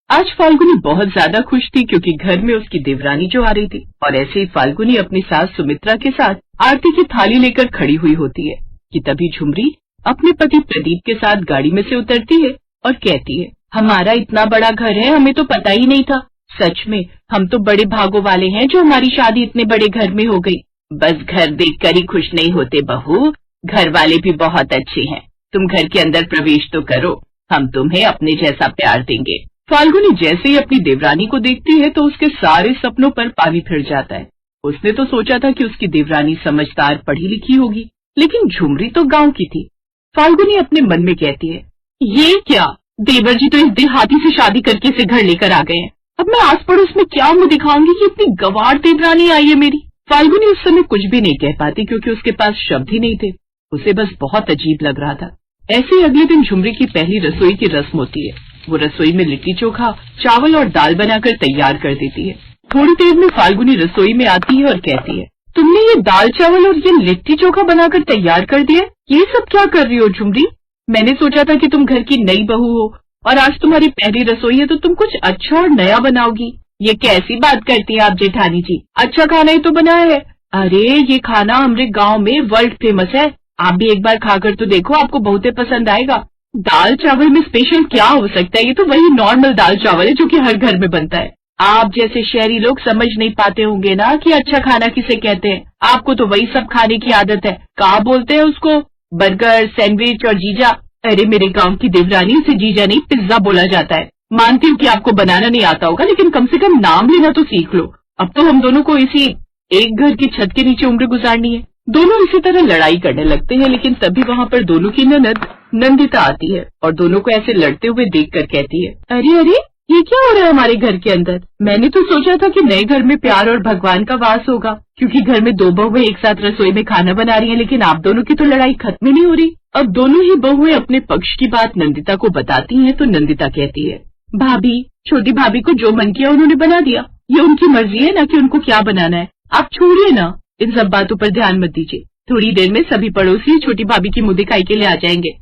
आज फाल्गुनी बहुत ज्यादा खुश थी क्योंकि घर में उसकी देवरानी जो आ रही थी। और ऐसे ही फाल्गुनी अपनी सास सुमित्रा के साथ आरती की थाली लेकर खड़ी हुई होती है कि तभी झुमरी अपने पति प्रदीप के साथ गाड़ी में से उतरती है और कहती है, हमारा इतना बड़ा घर है, हमें तो पता ही नहीं था। सच में हम तो बड़े भागों वाले हैं जो हमारी शादी इतने बड़े घर में हो गई। बस घर देखकर ही खुश नहीं होते बहू, घर वाले भी बहुत अच्छे हैं। तुम घर के अंदर प्रवेश तो करो, हम तुम्हें अपने जैसा प्यार देंगे। फाल्गुनी जैसे ही अपनी देवरानी को देखती है तो उसके सारे सपनों पर पानी फिर जाता है। उसने तो सोचा था कि उसकी देवरानी समझदार पढ़ी लिखी होगी, लेकिन झुमरी तो गांव की थी। फाल्गुनी अपने मन में कहती है, ये क्या, देवर जी तो इस देहाती से शादी करके इसे घर लेकर आ गए हैं। अब मैं आस पड़ोस में क्या मुंह दिखाऊंगी कि इतनी गवार देवरानी आई है मेरी। फाल्गुनी उस समय कुछ भी नहीं कह पाती क्योंकि उसके पास शब्द ही नहीं थे। उसे बस बहुत अजीब लग रहा था। ऐसे ही अगले दिन झुमरी की पहली रसोई की रस्म होती है। वो रसोई में लिट्टी चोखा, चावल और दाल बनाकर तैयार कर देती है। थोड़ी देर में फाल्गुनी रसोई में आती है और कहती है, तुमने ये दाल चावल और ये लिट्टी चोखा बनाकर तैयार कर दिया, ये सब क्या कर रही हो झुमरी? मैंने सोचा था कि तुम घर की नई बहू हो और आज तुम्हारी पहली रसोई है तो तुम कुछ अच्छा और नया बनाओगी। ये कैसी बात करती है आप जेठानी जी, अच्छा खाना ही तो बनाया है। अरे ये खाना हमारे गांव में वर्ल्ड फेमस है, आप भी एक बार खाकर तो देखो, आपको बहुत ही पसंद आएगा। दाल चावल में स्पेशल क्या हो सकता है, ये तो वही नॉर्मल दाल चावल है जो कि हर घर में बनता है। आप जैसे शहरी लोग समझ नहीं पाते होंगे ना कि अच्छा खाना किसे कहते हैं। आपको तो वही सब खाने की आदत है, कहाँ बोलते हैं उसको, बर्गर, सैंडविच और जीजा। अरे मेरे गांव की देवरानी उसे जीजा नहीं पिज्जा बोला जाता है। मानती हूँ कि आपको बनाना नहीं आता होगा, लेकिन कम से कम नाम लेना तो सीख लो। अब तो हम दोनों को इसी एक घर की छत के नीचे उम्र गुजारनी है। दोनों इसी तरह लड़ाई करने लगते हैं, लेकिन तभी वहाँ पर दोनों की ननद नंदिता आती है और दोनों को ऐसे लड़ते हुए देखकर कहती है, अरे अरे ये क्या हो रहा है हमारे घर के अंदर? मैंने तो सोचा था कि नए घर में प्यार और भगवान का वास होगा, क्योंकि घर में दो बहुएं एक साथ रसोई में खाना बना रही हैं, लेकिन आप दोनों की तो लड़ाई खत्म ही नहीं हो रही। अब दोनों ही बहुएं अपने पक्ष की बात नंदिता को बताती हैं तो नंदिता कहती है, भाभी, छोटी भाभी को जो मन किया उन्होंने बना दिया, ये उनकी मर्जी है ना कि उनको क्या बनाना है। आप छोड़िए ना, इन सब बातों पर ध्यान मत दीजिए। थोड़ी देर में सभी पड़ोसी छोटी भाभी की मुंह दिखाई के लिए आ जाएंगे।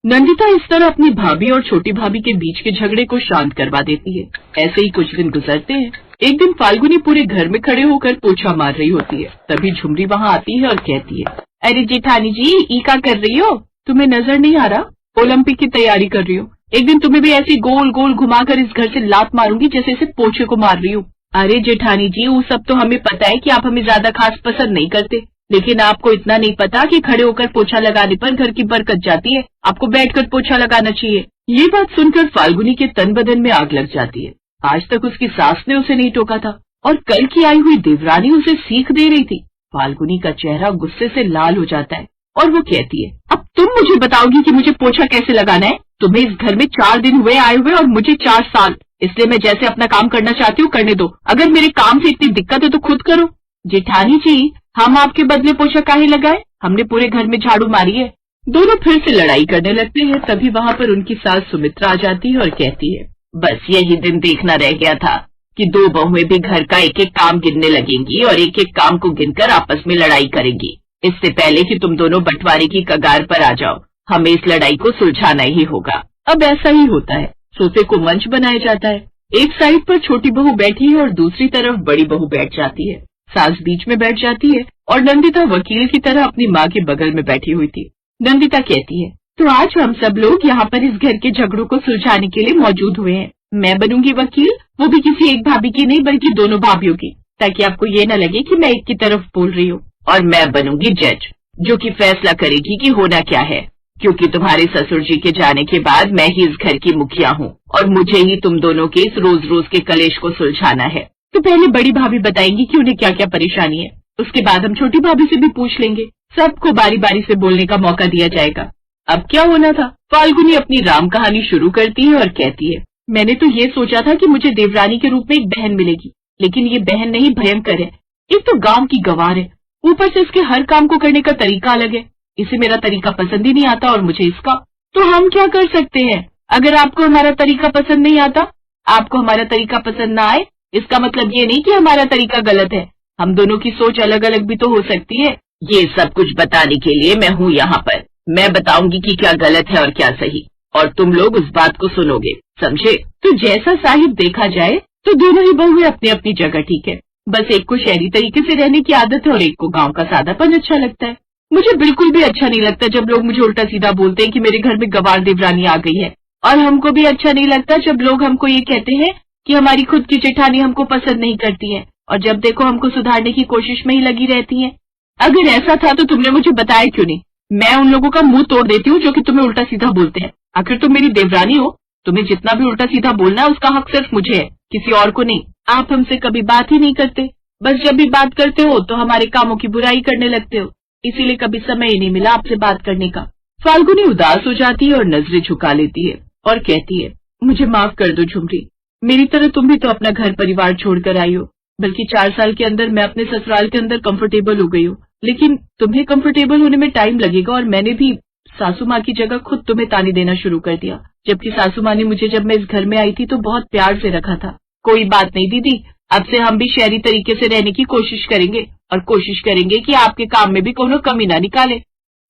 नंदिता इस तरह अपनी भाभी और छोटी भाभी के बीच के झगड़े को शांत करवा देती है। ऐसे ही कुछ दिन गुजरते हैं। एक दिन फाल्गुनी पूरे घर में खड़े होकर पोछा मार रही होती है। तभी झुमरी वहाँ आती है और कहती है, अरे जेठानी जी, ई क्या कर रही हो? तुम्हें नजर नहीं आ रहा? ओलंपिक की तैयारी कर रही हो। एक दिन तुम्हें भी ऐसे गोल गोल घुमाकर इस घर से लात मारूंगी जैसे इसे पोछे को मार रही हूँ। अरे जेठानी जी, वो सब तो हमें पता है कि आप हमें ज्यादा खास पसंद नहीं करते, लेकिन आपको इतना नहीं पता कि खड़े होकर पोछा लगाने पर घर की बरकत जाती है। आपको बैठकर पोछा लगाना चाहिए। ये बात सुनकर फाल्गुनी के तन बदन में आग लग जाती है। आज तक उसकी सास ने उसे नहीं टोका था और कल की आई हुई देवरानी उसे सीख दे रही थी। फाल्गुनी का चेहरा गुस्से से लाल हो जाता है और वो कहती है, अब तुम मुझे बताओगी कि मुझे पोछा कैसे लगाना है? तुम्हें इस घर में 4 दिन हुए आए हुए और मुझे 4 साल, इसलिए मैं जैसे अपना काम करना चाहती हूँ करने दो। अगर मेरे काम से इतनी दिक्कत है तो खुद करो। जेठानी जी, हम आपके बदले पोछा काहे लगाए? हमने पूरे घर में झाड़ू मारी है। दोनों फिर से लड़ाई करने लगते हैं। तभी वहाँ पर उनकी सास सुमित्रा आ जाती है और कहती है, बस यही दिन देखना रह गया था कि 2 बहुएं भी घर का एक एक काम गिनने लगेंगी और एक एक काम को गिनकर आपस में लड़ाई करेंगी। इससे पहले कि तुम दोनों बंटवारे की कगार पर आ जाओ, हमें इस लड़ाई को सुलझाना ही होगा। अब ऐसा ही होता है। सोफे को मंच बनाया जाता है। एक साइड पर छोटी बहू बैठी है और दूसरी तरफ बड़ी बहू बैठ जाती है। सास बीच में बैठ जाती है और नंदिता वकील की तरह अपनी माँ के बगल में बैठी हुई थी। नंदिता कहती है, तो आज हम सब लोग यहाँ पर इस घर के झगड़ों को सुलझाने के लिए मौजूद हुए हैं। मैं बनूंगी वकील, वो भी किसी एक भाभी की नहीं बल्कि दोनों भाभियों की, ताकि आपको ये न लगे कि मैं एक की तरफ बोल रही हूँ। और मैं बनूंगी जज, जो कि फैसला करेगी कि होना क्या है, क्योंकि तुम्हारे ससुर जी के जाने के बाद मैं ही इस घर की मुखिया हूँ और मुझे ही तुम दोनों के इस रोज रोज के कलेश को सुलझाना है। तो पहले बड़ी भाभी बताएंगी कि उन्हें क्या क्या परेशानी है, उसके बाद हम छोटी भाभी से भी पूछ लेंगे। सबको बारी बारी से बोलने का मौका दिया जाएगा। अब क्या होना था? फाल्गुनी अपनी राम कहानी शुरू करती है और कहती है, मैंने तो ये सोचा था कि मुझे देवरानी के रूप में एक बहन मिलेगी, लेकिन ये बहन नहीं भयंकर है। एक तो गांव की गवार है, ऊपर से इसके हर काम को करने का तरीका अलग है। इसे मेरा तरीका पसंद ही नहीं आता और मुझे इसका। तो हम क्या कर सकते हैं? अगर आपको हमारा तरीका पसंद नहीं आता, आपको हमारा तरीका पसंद ना आए, इसका मतलब ये नहीं कि हमारा तरीका गलत है। हम दोनों की सोच अलग अलग भी तो हो सकती है। ये सब कुछ बताने के लिए मैं हूँ यहाँ पर। मैं बताऊंगी कि क्या गलत है और क्या सही। और तुम लोग उस बात को सुनोगे, समझे? तो जैसा साहिब देखा जाए तो दोनों ही बहुएं अपनी अपनी जगह ठीक है। बस एक को शहरी तरीके से रहने की आदत है और एक को गांव का सादापन अच्छा लगता है। मुझे बिल्कुल भी अच्छा नहीं लगता जब लोग मुझे उल्टा सीधा बोलते हैं कि मेरे घर में गवार देवरानी आ गई है, और हमको भी अच्छा नहीं लगता जब लोग हमको ये कहते हैं कि हमारी खुद की जेठानी हमको पसंद नहीं करती है, और जब देखो हमको सुधारने की कोशिश में ही लगी रहती है। अगर ऐसा था तो तुमने मुझे बताया क्यों नहीं? मैं उन लोगों का मुंह तोड़ देती हूँ जो कि तुम्हें उल्टा सीधा बोलते हैं। आखिर तुम मेरी देवरानी हो, तुम्हें जितना भी उल्टा सीधा बोलना है उसका हक सिर्फ मुझे है, किसी और को नहीं। आप हमसे कभी बात ही नहीं करते, बस जब भी बात करते हो तो हमारे कामों की बुराई करने लगते हो, इसीलिए कभी समय ही नहीं मिला आपसे बात करने का। फाल्गुनी उदास हो जाती है और नजरें झुका लेती है और कहती है, मुझे माफ कर दो झुमरी, मेरी तरह तुम भी तो अपना घर परिवार छोड़कर आई हो, बल्कि 4 साल के अंदर मैं अपने ससुराल के अंदर कंफर्टेबल हो गई हूँ, लेकिन तुम्हें कंफर्टेबल होने में टाइम लगेगा। और मैंने भी सासू माँ की जगह खुद तुम्हें ताने देना शुरू कर दिया, जबकि सासू माँ ने मुझे जब मैं इस घर में आई थी तो बहुत प्यार से रखा था। कोई बात नहीं दीदी, अब से हम भी शहरी तरीके से रहने की कोशिश करेंगे और कोशिश करेंगे कि आपके काम में भी कोनो कमी ना निकाले।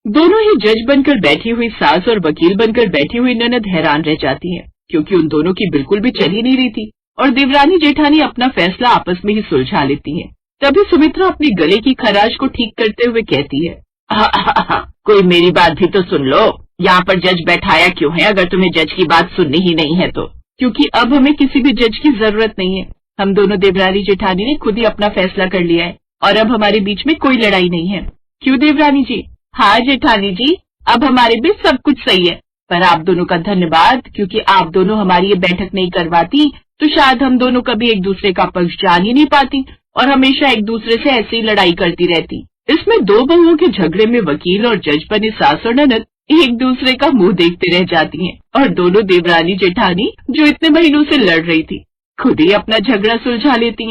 दोनों ही जज बनकर बैठी हुई सास और वकील बनकर बैठी हुई ननद हैरान रह जाती हैं, क्योंकि उन दोनों की बिल्कुल भी चल ही नहीं रही थी, और देवरानी जेठानी अपना फैसला आपस में ही सुलझा लेती हैं। तभी सुमित्रा अपने गले की खराश को ठीक करते हुए कहती है, कोई मेरी बात भी तो सुन लो, यहाँ पर जज बैठाया क्यों है अगर तुम्हें जज की बात सुननी ही नहीं है तो? क्योंकि अब हमें किसी भी जज की जरूरत नहीं है, हम दोनों देवरानी जेठानी ने खुद ही अपना फैसला कर लिया है और अब हमारे बीच में कोई लड़ाई नहीं है। क्यों देवरानी जी? हाँ जेठानी जी, अब हमारे बीच सब कुछ सही है, पर आप दोनों का धन्यवाद, क्योंकि आप दोनों हमारी ये बैठक नहीं करवाती तो शायद हम दोनों कभी एक दूसरे का पक्ष जान ही नहीं पाती और हमेशा एक दूसरे से ऐसे ही लड़ाई करती रहती। इसमें दो बहुओं के झगड़े में वकील और जज बने सास और ननद एक दूसरे का मुंह देखते रह जाती हैं, और दोनों देवरानी जेठानी जो इतने महीनों से लड़ रही थी खुद ही अपना झगड़ा सुलझा लेती हैं।